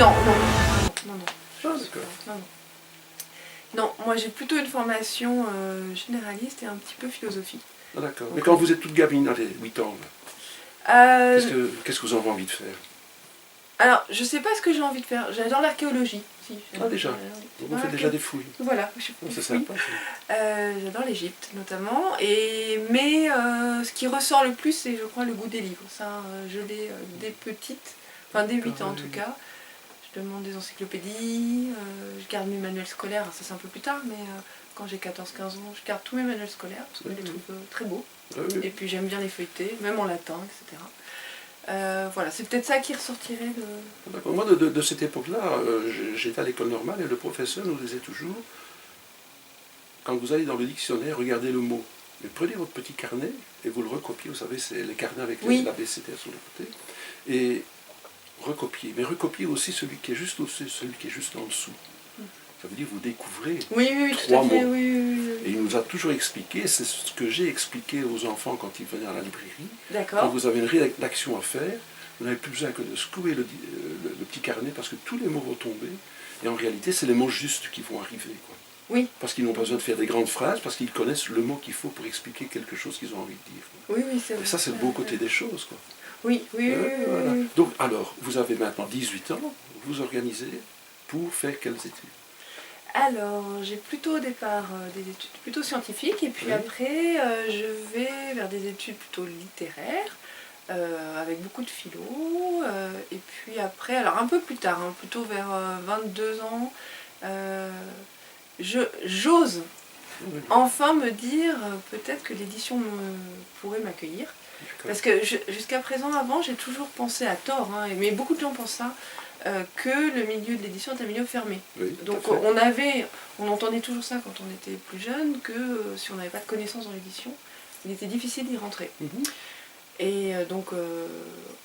non. Ah, d'accord. Non, non. Non, moi j'ai plutôt une formation généraliste et un petit peu philosophique. Ah, d'accord. Mais quand vous êtes toute gamine, à 8 ans, Euh, qu'est-ce que vous avez envie de faire? alors, je sais pas ce que j'ai envie de faire. J'adore l'archéologie. Si, Ah, déjà. Vous faites déjà des fouilles. Voilà, je suis C'est sympa. j'adore l'Égypte notamment. Mais ce qui ressort le plus, c'est je crois le goût des livres. Ça, je l'ai dès petite, enfin dès 8 ans en tout cas. Je demande des encyclopédies, je garde mes manuels scolaires, ça c'est un peu plus tard, mais quand j'ai 14-15 ans, je garde tous mes manuels scolaires parce que je les trouve très beaux. Et puis j'aime bien les feuilleter, même en latin, etc. Voilà, c'est peut-être ça qui ressortirait de... Moi, de cette époque-là, j'étais à l'école normale et le professeur nous disait toujours, quand vous allez dans le dictionnaire, regardez le mot. Mais prenez votre petit carnet et vous le recopiez, vous savez, c'est les carnets avec l'ABCD sur le côté. Et recopier, mais recopier aussi celui qui est juste au-dessus, celui qui est juste en dessous. Ça veut dire vous découvrez trois mots. Oui. Et il nous a toujours expliqué, c'est ce que j'ai expliqué aux enfants quand ils venaient à la librairie. D'accord. Quand vous avez une rédaction à faire, vous n'avez plus besoin que de secouer le petit carnet parce que tous les mots vont tomber. Et en réalité, c'est les mots justes qui vont arriver, quoi. Oui. Parce qu'ils n'ont pas besoin de faire des grandes phrases, parce qu'ils connaissent le mot qu'il faut pour expliquer quelque chose qu'ils ont envie de dire. Oui, c'est vrai. Et ça, c'est le beau côté des choses, quoi. Oui. Voilà. Donc, alors, vous avez maintenant 18 ans, vous organisez pour faire quelles études? Alors, j'ai plutôt au départ des études plutôt scientifiques, et puis après, je vais vers des études plutôt littéraires, avec beaucoup de philo, et puis après, alors un peu plus tard, plutôt vers 22 ans, j'ose enfin me dire peut-être que l'édition pourrait m'accueillir. Parce que jusqu'à présent, avant, j'ai toujours pensé à tort, mais beaucoup de gens pensent ça, que le milieu de l'édition est un milieu fermé. Oui, donc on entendait toujours ça quand on était plus jeune, que si on n'avait pas de connaissances dans l'édition, il était difficile d'y rentrer. Et donc,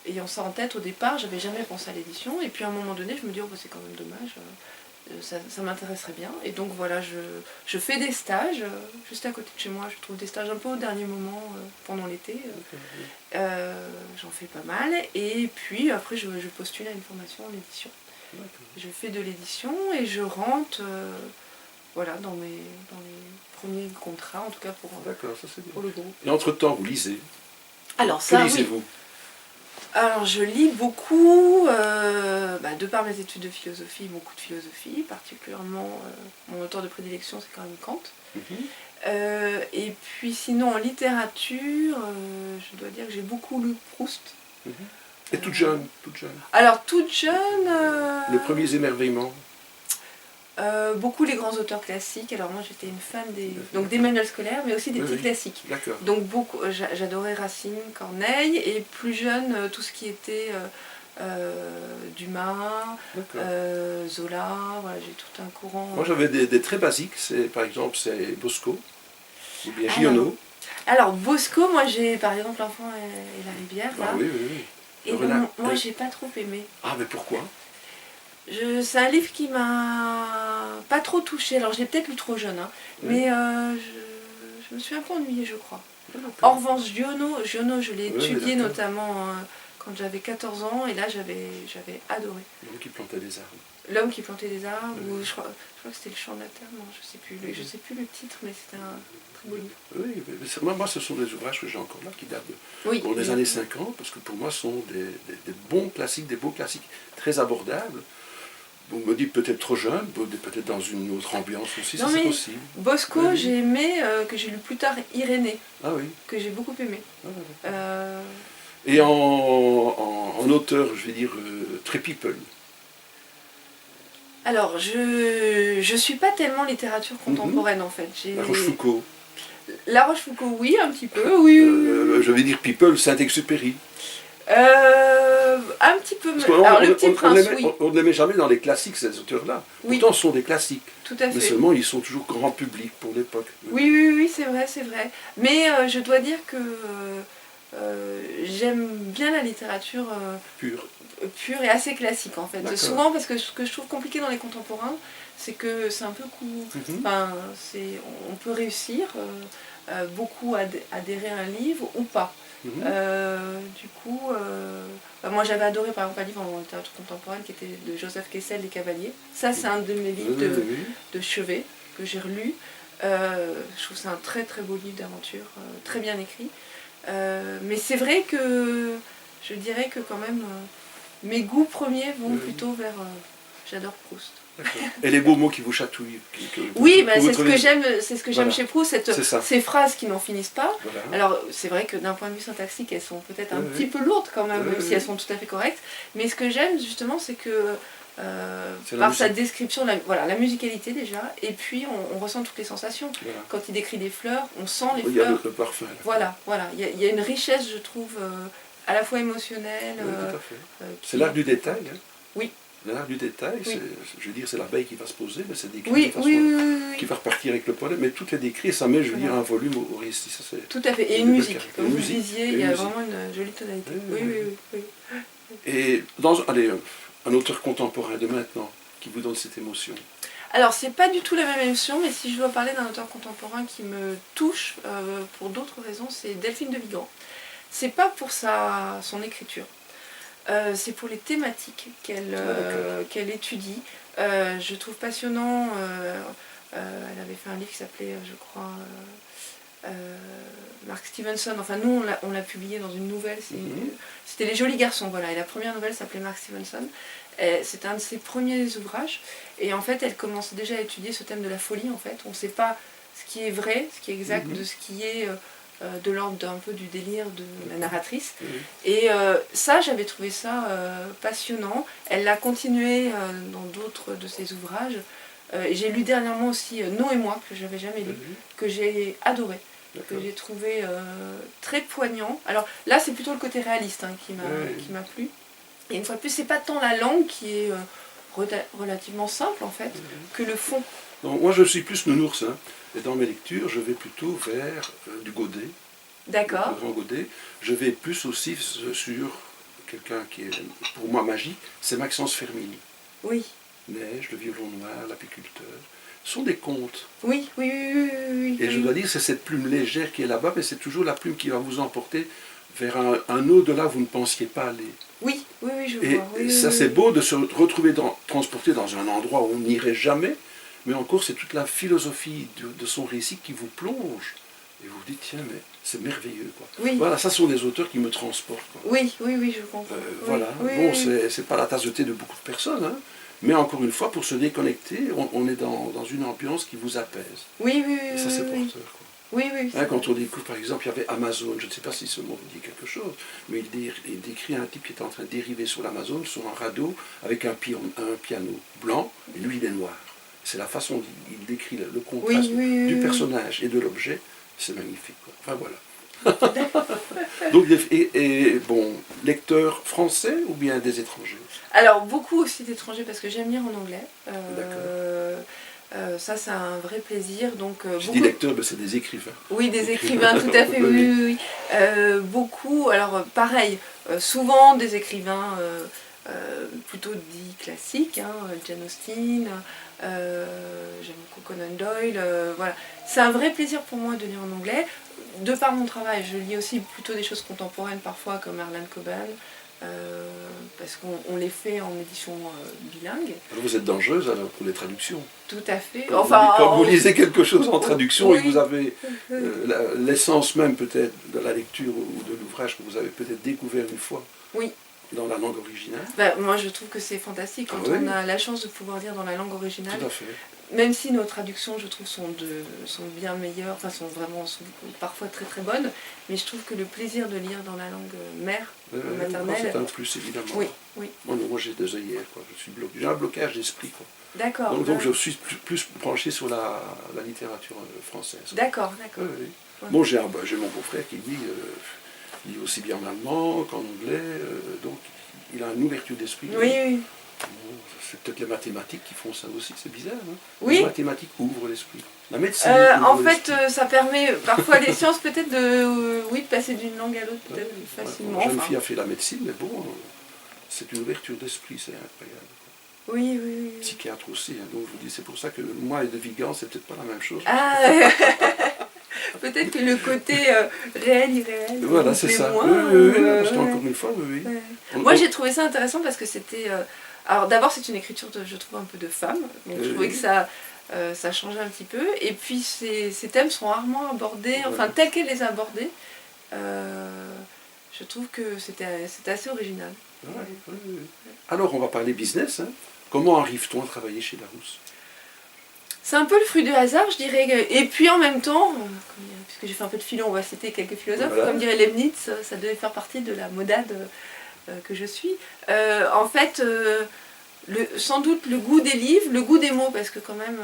ayant ça en tête au départ, j'avais jamais pensé à l'édition, et puis à un moment donné, je me dis, oh, bah, c'est quand même dommage, ça m'intéresserait bien. Et donc voilà, je fais des stages juste à côté de chez moi. Je trouve des stages un peu au dernier moment pendant l'été. J'en fais pas mal. Et puis après, je postule à une formation en édition. Je fais de l'édition et je rentre voilà, dans les premiers contrats, en tout cas pour le groupe. Et entre-temps, vous lisez. Alors ça, que lisez-vous? Alors je lis beaucoup, de par mes études de philosophie, beaucoup de philosophie, particulièrement mon auteur de prédilection c'est quand même Kant. Et puis sinon en littérature, je dois dire que j'ai beaucoup lu Proust. Et toute jeune, Alors toute jeune... Les premiers émerveillements. Beaucoup les grands auteurs classiques. Alors moi j'étais une fan des manuels scolaires, mais aussi des petits classiques. Donc beaucoup, j'adorais Racine, Corneille, et plus jeune tout ce qui était Dumas, Zola. Voilà, j'ai tout un courant. Moi j'avais des très basiques. Par exemple c'est Bosco ou bien Giono. Alors Bosco, moi j'ai par exemple L'Enfant et la rivière. Là. Ah, oui. Et moi j'ai pas trop aimé. Ah mais pourquoi? C'est un livre qui m'a pas trop touchée, alors je l'ai peut-être lu trop jeune, mais je me suis un peu ennuyée, je crois. En revanche, Giono, je l'ai étudié notamment quand j'avais 14 ans, et là j'avais adoré. L'homme qui plantait des arbres. L'homme qui plantait des arbres, ou je crois que c'était Le Chant de la terre, non, je sais plus le titre, mais c'était un très beau livre. Oui, moi ce sont des ouvrages que j'ai encore là, qui datent des années 50, parce que pour moi ce sont des bons classiques, des beaux classiques, très abordables. Vous me dites peut-être trop jeune, peut-être dans une autre ambiance aussi, c'est possible. Bosco, j'ai aimé, que j'ai lu plus tard, Irénée, que j'ai beaucoup aimé. Et en auteur, je vais dire, très people. Alors, je suis pas tellement littérature contemporaine en fait. La Rochefoucauld. La Rochefoucauld, oui, un petit peu, oui. Je vais dire people, Saint-Exupéry. Un petit peu. Alors, Le Petit Prince, oui. On ne les met jamais dans les classiques, ces auteurs-là. Pourtant, ce sont des classiques. Tout à fait. Mais seulement, ils sont toujours grand public pour l'époque. Oui, c'est vrai. Mais je dois dire que j'aime bien la littérature pure et assez classique, en fait. Souvent, parce que ce que je trouve compliqué dans les contemporains, c'est que c'est un peu court. On peut réussir beaucoup à adhérer à un livre ou pas. Du coup, moi j'avais adoré par exemple un livre en littérature contemporaine qui était de Joseph Kessel, Les Cavaliers. Ça c'est un de mes livres de chevet que j'ai relu. Je trouve que c'est un très très beau livre d'aventure, très bien écrit. Mais c'est vrai que je dirais que quand même mes goûts premiers vont plutôt vers... j'adore Proust. Et les beaux mots qui vous chatouillent. Oui, bah, c'est ce que j'aime chez Proust, ces phrases qui n'en finissent pas. Voilà. Alors c'est vrai que d'un point de vue syntaxique, elles sont peut-être un petit peu lourdes quand même, même si elles sont tout à fait correctes. Mais ce que j'aime justement, c'est que par sa description, la musicalité déjà, et puis on ressent toutes les sensations. Voilà. Quand il décrit des fleurs, on sent les fleurs. Il y a le parfum. Voilà. Il y a une richesse, je trouve, à la fois émotionnelle. Oui, tout à fait. C'est l'art du détail. Hein. Oui. L'art du détail, oui. Je veux dire, c'est l'abeille qui va se poser, mais c'est décrit de façon qui va repartir avec le pollen, mais tout est décrit et ça met, je veux dire, un volume au récit. Ça, tout à fait, et une musique, comme vous disiez, il y a vraiment une jolie tonalité. Oui. Et allez, un auteur contemporain de maintenant qui vous donne cette émotion. Alors, c'est pas du tout la même émotion, mais si je dois parler d'un auteur contemporain qui me touche pour d'autres raisons, c'est Delphine de Vigan. C'est pas pour son écriture. C'est pour les thématiques qu'elle étudie. Je trouve passionnant. Elle avait fait un livre qui s'appelait, je crois, Mark Stevenson. Enfin, nous, on l'a publié dans une nouvelle. C'était Les Jolis Garçons, voilà. Et la première nouvelle s'appelait Mark Stevenson. C'était un de ses premiers ouvrages. Et en fait, elle commence déjà à étudier ce thème de la folie. En fait, on ne sait pas ce qui est vrai, ce qui est exact, de ce qui est de l'ordre d'un peu du délire de la narratrice. Et ça, j'avais trouvé ça passionnant. Elle l'a continué dans d'autres de ses ouvrages. J'ai lu dernièrement aussi Non et moi, que je n'avais jamais lu, que j'ai adoré, que j'ai trouvé très poignant. Alors là, c'est plutôt le côté réaliste qui m'a plu. Et une fois de plus, c'est pas tant la langue qui est relativement simple en fait, que le fond. Donc, moi, je suis plus nounours. Et dans mes lectures, je vais plutôt vers du Godet. D'accord. Le grand Godet. Je vais plus aussi sur quelqu'un qui est, pour moi, magique, c'est Maxence Fermini. Oui. Neige, le violon noir, l'apiculteur. Ce sont des contes. Oui. Et je dois dire, c'est cette plume légère qui est là-bas, mais c'est toujours la plume qui va vous emporter vers un au-delà où vous ne pensiez pas aller. Oui, je vois. Et ça, c'est beau de se retrouver transporté dans un endroit où on n'irait jamais, mais encore, c'est toute la philosophie de son récit qui vous plonge. Et vous vous dites, tiens, mais c'est merveilleux, quoi. Oui. Voilà, ça sont des auteurs qui me transportent, quoi. Oui, je comprends. Voilà, bon, c'est pas la tasse de thé de beaucoup de personnes, mais encore une fois, pour se déconnecter, on est dans une ambiance qui vous apaise. Oui. Et ça, c'est porteur, quoi. Oui. Quand on découvre, par exemple, il y avait Amazon, je ne sais pas si ce mot vous dit quelque chose, mais il décrit un type qui était en train de dériver sur l'Amazon, sur un radeau, avec un piano blanc, et lui, il est noir. C'est la façon dont il décrit le contraste du personnage et de l'objet, c'est magnifique, quoi. Enfin, voilà. Donc, bon, lecteur français ou bien des étrangers? Alors, beaucoup aussi d'étrangers, parce que j'aime lire en anglais. Ça, c'est un vrai plaisir. Donc, je dis lecteurs, mais c'est des écrivains. Oui, des écrivains, tout à fait, oui. Beaucoup, alors pareil, souvent des écrivains plutôt dits classiques, Jane Austen, j'aime beaucoup Conan Doyle, voilà. C'est un vrai plaisir pour moi de lire en anglais. De par mon travail, je lis aussi plutôt des choses contemporaines parfois, comme Harlan Coben. Parce qu'on les fait en édition bilingue. Alors vous êtes dangereuse alors pour les traductions. Tout à fait. Quand vous lisez quelque chose en traduction et que vous avez l'essence même peut-être de la lecture ou de l'ouvrage que vous avez peut-être découvert une fois dans la langue originale. Moi je trouve que c'est fantastique quand on a la chance de pouvoir lire dans la langue originale. Tout à fait. Même si nos traductions, je trouve, sont bien meilleures, enfin sont parfois très très bonnes, mais je trouve que le plaisir de lire dans la langue mère, maternelle... C'est un plus, évidemment. Oui. Moi j'ai des œillères, quoi. J'ai un blocage d'esprit, quoi. D'accord. Donc je suis plus branché sur la littérature française. D'accord. Oui. Bon, j'ai mon beau-frère qui lit aussi bien en allemand qu'en anglais, donc il a une ouverture d'esprit. Oui. Bon, c'est peut-être les mathématiques qui font ça aussi, c'est bizarre, hein? Oui. Les mathématiques ouvrent l'esprit. La médecine en fait, ça permet parfois les sciences peut-être de passer d'une langue à l'autre peut-être plus facilement. Une jeune fille a fait la médecine, mais bon, c'est une ouverture d'esprit, c'est incroyable. Oui. Psychiatre aussi, donc je vous dis, c'est pour ça que moi et de Vigan, c'est peut-être pas la même chose. Peut-être que le côté réel, irréel, Voilà, me c'est plaît ça. moins. Parce qu'encore une fois, oui. Ouais. On- Moi, on- j'ai trouvé ça intéressant parce que c'était... alors d'abord, c'est une écriture, je trouve, un peu de femme. Donc je trouvais que ça changeait un petit peu. Et puis, ces thèmes sont rarement abordés, enfin, tels qu'elle les a abordés. Je trouve que c'était assez original. Ouais. Alors, on va parler business. Hein. Comment arrive-t-on à travailler chez Larousse? C'est un peu le fruit du hasard, je dirais. Et puis en même temps, puisque j'ai fait un peu de philo, on va citer quelques philosophes, Voilà. comme dirait Leibniz, ça devait faire partie de la modade que je suis. En fait, sans doute le goût des livres, le goût des mots, parce que quand même,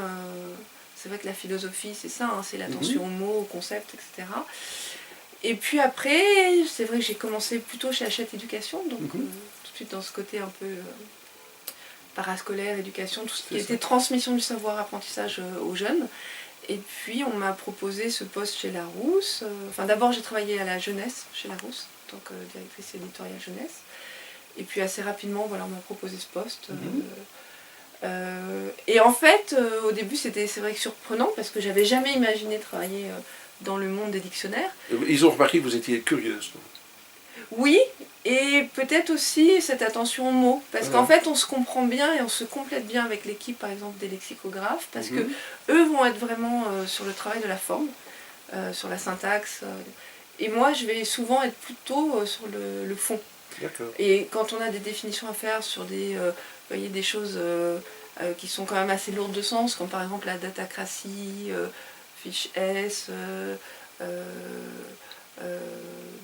c'est vrai que la philosophie, c'est ça, hein, c'est l'attention aux mots, aux concepts, etc. Et puis après, c'est vrai que j'ai commencé plutôt chez Hachette Éducation, donc tout de suite dans ce côté un peu parascolaire, éducation, tout ce qui était transmission du savoir, apprentissage aux jeunes. Et puis on m'a proposé ce poste chez Larousse. Enfin d'abord j'ai travaillé à la jeunesse chez Larousse, en tant que directrice éditoriale jeunesse. Et puis assez rapidement, voilà, on m'a proposé ce poste. Et en fait, au début c'est vrai que surprenant, parce que j'avais jamais imaginé travailler dans le monde des dictionnaires. Ils ont remarqué que vous étiez curieuse. Oui, et peut-être aussi cette attention aux mots, parce qu'en fait on se comprend bien et on se complète bien avec l'équipe par exemple des lexicographes, parce que eux vont être vraiment sur le travail de la forme, sur la syntaxe, et moi je vais souvent être plutôt sur le fond. Et quand on a des définitions à faire sur des, voyez, des choses qui sont quand même assez lourdes de sens, comme par exemple la datacratie, fiche S,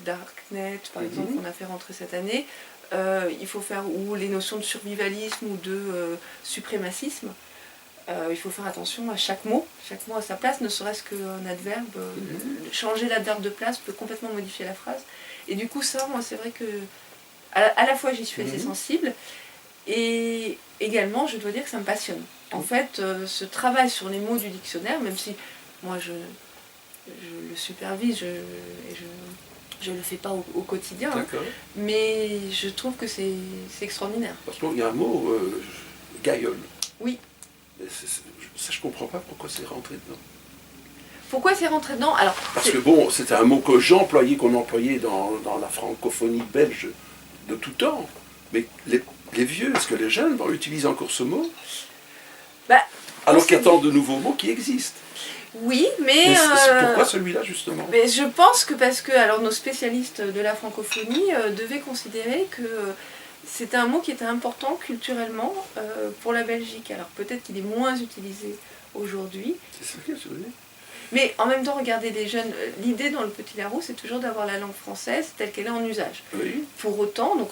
Darknet par exemple qu'on a fait rentrer cette année, il faut faire, ou les notions de survivalisme ou de suprémacisme, il faut faire attention à chaque mot à sa place, ne serait-ce qu'un adverbe, changer l'adverbe de place peut complètement modifier la phrase, et du coup ça, moi c'est vrai que à la fois j'y suis assez sensible, et également je dois dire que ça me passionne. En fait, ce travail sur les mots du dictionnaire, même si moi je le supervise, je le fais pas au quotidien, hein, mais je trouve que c'est extraordinaire. Parce qu'il y a un mot, gaïole. Oui. Ça, je comprends pas pourquoi c'est rentré dedans. Pourquoi c'est rentré dedans? Alors, parce que bon, c'était un mot que j'employais, qu'on employait dans la francophonie belge de tout temps. Mais les vieux, est-ce que les jeunes utilisent encore ce mot? Alors qu'il y a tant de nouveaux mots qui existent. Oui, mais pourquoi celui-là justement? Mais je pense que parce que alors, nos spécialistes de la francophonie devaient considérer que c'était un mot qui était important culturellement pour la Belgique. Alors peut-être qu'il est moins utilisé aujourd'hui. C'est ça que je veux dire. Mais en même temps, regardez les jeunes, l'idée dans le Petit Larousse, c'est toujours d'avoir la langue française telle qu'elle est en usage. Oui. Pour autant, donc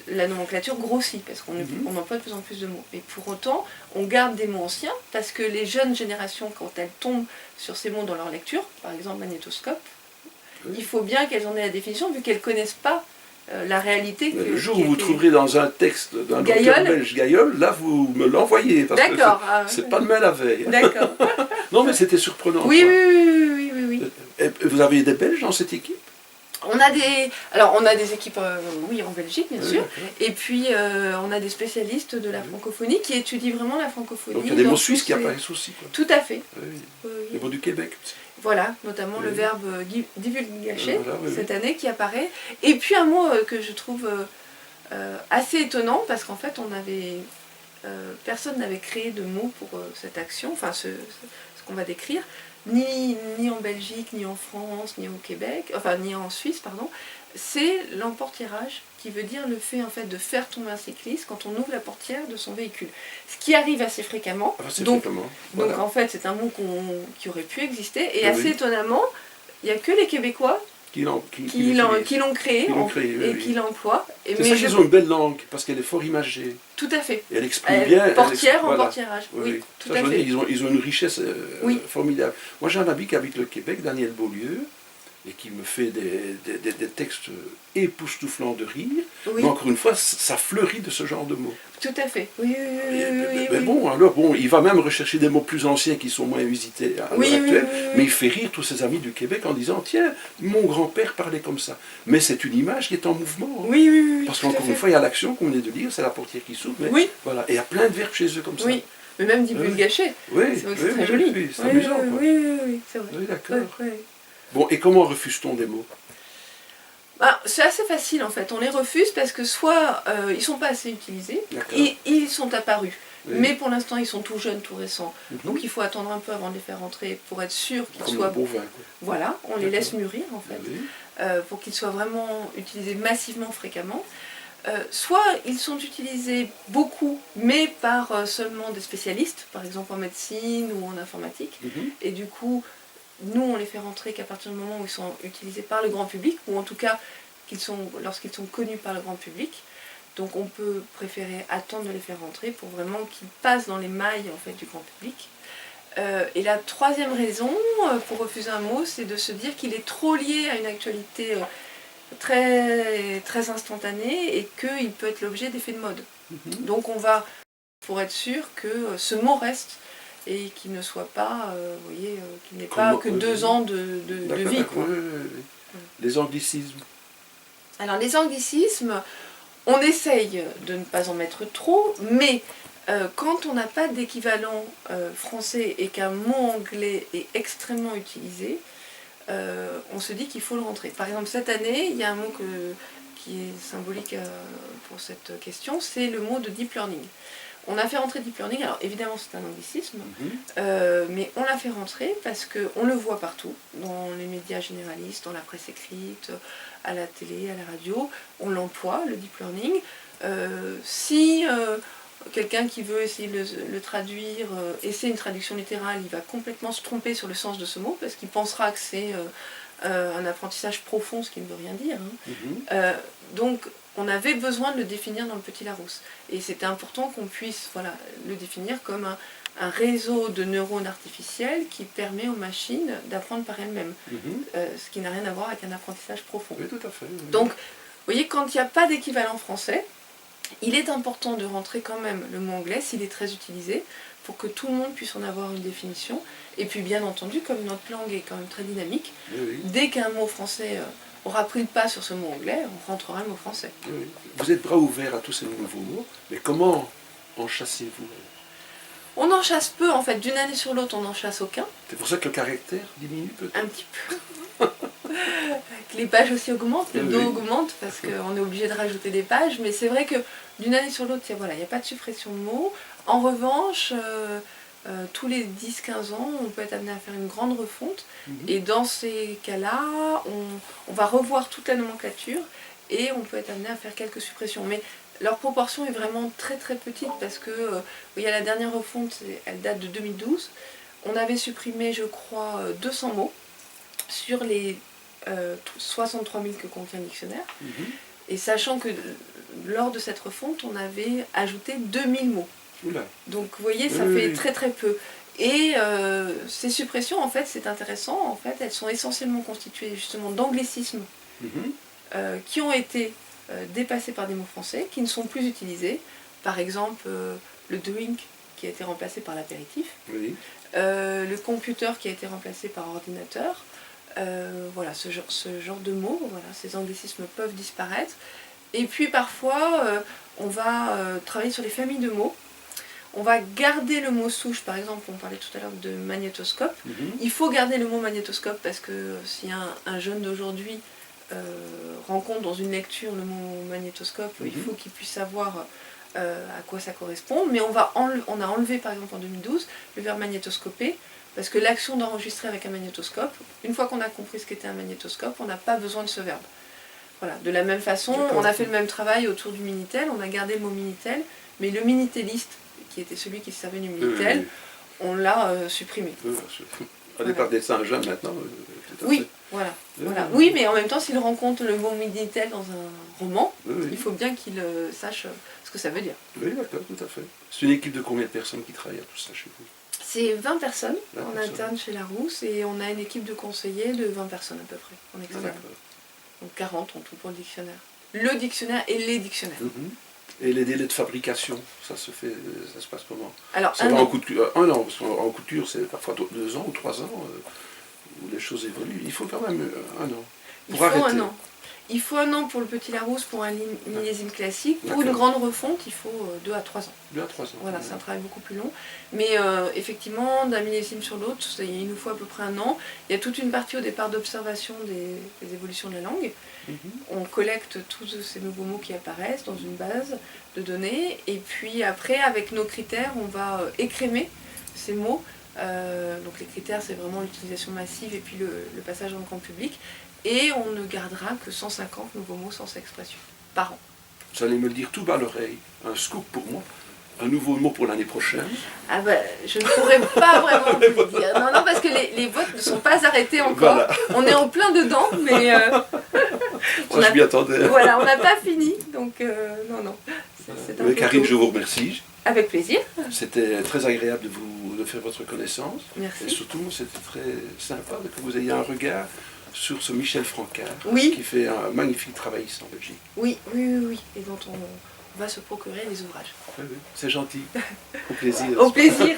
la nomenclature grossit, parce qu'on emploie de plus en plus de mots. Mais pour autant, on garde des mots anciens, parce que les jeunes générations, quand elles tombent sur ces mots dans leur lecture, par exemple magnétoscope, il faut bien qu'elles en aient la définition, vu qu'elles ne connaissent pas la réalité. Le jour où vous trouverez dans un texte d'un auteur belge gaïole, là vous me l'envoyez, parce que c'est pas demain la veille. D'accord. Non mais c'était surprenant. Oui. Et vous avez des Belges dans cette équipe? On a des équipes, oui, en Belgique, bien sûr. Et puis, on a des spécialistes de la francophonie qui étudient vraiment la francophonie. Donc il y a des mots suisses qui apparaissent aussi. Quoi. Tout à fait. Les mots du Québec aussi. Voilà, notamment le verbe divulgacher, cette année, qui apparaît. Et puis un mot que je trouve assez étonnant, parce qu'en fait, personne n'avait créé de mot pour cette action, enfin ce qu'on va décrire. Ni en Belgique, ni en France, ni au Québec, enfin ni en Suisse, pardon, c'est l'emportiérage, qui veut dire le fait en fait de faire tomber un cycliste quand on ouvre la portière de son véhicule. Ce qui arrive assez fréquemment. Donc en fait c'est un mot qui aurait pu exister, et assez étonnamment, il n'y a que les Québécois qui l'ont créé et qui l'emploient. C'est ça qu'ils ont une belle langue, parce qu'elle est fort imagée. Tout à fait. Et elle exprime bien. Portière, emportiérage. Oui, tout à fait. Ils ont une richesse formidable. Moi j'ai un ami qui habite le Québec, Daniel Beaulieu, et qui me fait des textes époustouflants de rire. Mais encore une fois, ça fleurit de ce genre de mots. Tout à fait. Oui. Mais bon, alors, il va même rechercher des mots plus anciens qui sont moins usités à l'heure actuelle, mais il fait rire tous ses amis du Québec en disant, tiens, mon grand-père parlait comme ça. Mais c'est une image qui est en mouvement. Hein. Oui. Parce qu'encore une fois, il y a l'action qu'on venait de dire, c'est la portière qui s'ouvre. Mais voilà. Et il y a plein de verbes chez eux comme ça. Oui. Mais même divulgacher. Oui, c'est très joli. C'est amusant. Oui, c'est vrai. Oui, d'accord. Bon, et comment refuse-t-on des mots? Bah, c'est assez facile en fait, on les refuse parce que soit ils ne sont pas assez utilisés, et ils sont apparus. Oui. Mais pour l'instant ils sont tout jeunes, tout récents. Donc il faut attendre un peu avant de les faire rentrer pour être sûr qu'ils soient... Bon vin, voilà, on les laisse mûrir en fait, pour qu'ils soient vraiment utilisés massivement, fréquemment. Soit ils sont utilisés beaucoup, mais par seulement des spécialistes, par exemple en médecine ou en informatique, et du coup, nous on les fait rentrer qu'à partir du moment où ils sont utilisés par le grand public, ou en tout cas lorsqu'ils sont connus par le grand public. Donc on peut préférer attendre de les faire rentrer pour vraiment qu'ils passent dans les mailles en fait, du grand public. Et la troisième raison pour refuser un mot, c'est de se dire qu'il est trop lié à une actualité très, très instantanée et qu'il peut être l'objet d'effets de mode. Donc on va, pour être sûr que ce mot reste et qu'il ne soit pas, vous voyez, qu'il n'ait pas que 2 ans de vie. Quoi. Les anglicismes. Alors les anglicismes, on essaye de ne pas en mettre trop, mais quand on n'a pas d'équivalent français et qu'un mot anglais est extrêmement utilisé, on se dit qu'il faut le rentrer. Par exemple, cette année, il y a un mot qui est symbolique pour cette question, c'est le mot de deep learning. On a fait rentrer deep learning, alors évidemment c'est un anglicisme, mais on l'a fait rentrer parce qu'on le voit partout, dans les médias généralistes, dans la presse écrite, à la télé, à la radio, on l'emploie, le deep learning. Si quelqu'un qui veut essayer de le traduire, essaie une traduction littérale, il va complètement se tromper sur le sens de ce mot, parce qu'il pensera que c'est un apprentissage profond, ce qui ne veut rien dire. Donc on avait besoin de le définir dans le Petit Larousse. Et c'était important qu'on puisse le définir comme un réseau de neurones artificiels qui permet aux machines d'apprendre par elles-mêmes. Ce qui n'a rien à voir avec un apprentissage profond. Oui, tout à fait. Oui. Donc, vous voyez, quand il n'y a pas d'équivalent français, il est important de rentrer quand même le mot anglais, s'il est très utilisé, pour que tout le monde puisse en avoir une définition. Et puis, bien entendu, comme notre langue est quand même très dynamique, dès qu'un mot français aura pris le pas sur ce mot anglais, on rentrera le mot français. Oui. Vous êtes bras ouverts à tous ces nouveaux mots, mais comment en chassez-vous? On en chasse peu, en fait. D'une année sur l'autre, on n'en chasse aucun. C'est pour ça que le caractère diminue peut-être? Un petit peu. Les pages aussi augmentent, le dos augmente, parce qu'on est obligé de rajouter des pages. Mais c'est vrai que d'une année sur l'autre, il n'y a pas de suppression de mots. En revanche, tous les 10-15 ans, on peut être amené à faire une grande refonte. Et dans ces cas-là, on va revoir toute la nomenclature et on peut être amené à faire quelques suppressions. Mais leur proportion est vraiment très très petite parce que la dernière refonte, elle date de 2012. On avait supprimé, je crois, 200 mots sur les 63 000 que contient le dictionnaire. Et sachant que lors de cette refonte, on avait ajouté 2000 mots. Oula. Donc vous voyez, ça fait très très peu. Et ces suppressions, en fait, c'est intéressant, en fait, elles sont essentiellement constituées justement d'anglicismes qui ont été dépassés par des mots français, qui ne sont plus utilisés. Par exemple, le drink qui a été remplacé par l'apéritif, le computer qui a été remplacé par ordinateur. Voilà, ce genre de mots, ces anglicismes peuvent disparaître. Et puis parfois, on va travailler sur les familles de mots. On va garder le mot souche, par exemple, on parlait tout à l'heure de magnétoscope. Il faut garder le mot magnétoscope parce que si un jeune d'aujourd'hui rencontre dans une lecture le mot magnétoscope, il faut qu'il puisse savoir à quoi ça correspond. Mais on a enlevé, par exemple, en 2012, le verbe magnétoscoper, parce que l'action d'enregistrer avec un magnétoscope, une fois qu'on a compris ce qu'était un magnétoscope, on n'a pas besoin de ce verbe. Voilà. De la même façon, on a fait le même travail autour du Minitel, on a gardé le mot Minitel, mais le Minitéliste, qui était celui qui se servait du Minitel, on l'a supprimé. On est par des Saint-Jean maintenant. Oui, voilà. Oui, mais en même temps, s'il rencontre le mot Minitel dans un roman, il faut bien qu'il sache ce que ça veut dire. Oui, d'accord, tout à fait. C'est une équipe de combien de personnes qui travaillent à tout ça chez vous? C'est 20 personnes en interne chez Larousse et on a une équipe de conseillers de 20 personnes à peu près en externe. Donc 40 en tout pour le dictionnaire. Le dictionnaire et les dictionnaires. Et les délais de fabrication, ça se passe comment? Alors, ça va en couture, un an, parce qu'en couture c'est parfois 2 ans ou 3 ans où les choses évoluent. Il faut quand même un an. Il faut un an. Il faut 1 an pour le Petit Larousse pour un millésime classique. Pour une D'accord. grande refonte, il faut 2 à 3 ans. 2 à 3 ans. Voilà, c'est un travail beaucoup plus long. Mais effectivement, d'un millésime sur l'autre, il nous faut à peu près 1 an. Il y a toute une partie au départ d'observation des évolutions de la langue. Mhm. On collecte tous ces nouveaux mots qui apparaissent dans une base de données. Et puis après, avec nos critères, on va écrémer ces mots. Donc les critères, c'est vraiment l'utilisation massive et puis le passage dans le grand public. Et on ne gardera que 150 nouveaux mots sans expression par an. Vous allez me le dire tout bas à l'oreille. Un scoop pour moi. Un nouveau mot pour l'année prochaine. Ah bah, je ne pourrais pas vraiment vous le dire. Non, parce que les votes ne sont pas arrêtés encore. Voilà. On est en plein dedans, mais Ça, je m'y attendais. voilà, on n'a pas fini. Donc non. C'est un Mais peu Karine, tôt. je vous remercie. Avec plaisir. C'était très agréable de faire votre connaissance. Et Merci. surtout, c'était très sympa que vous ayez un regard sur ce Michel Francard, Oui. qui fait un magnifique travail ici en Belgique. Oui. Et dont on va se procurer les ouvrages. Oui, c'est gentil. Au plaisir. Au plaisir.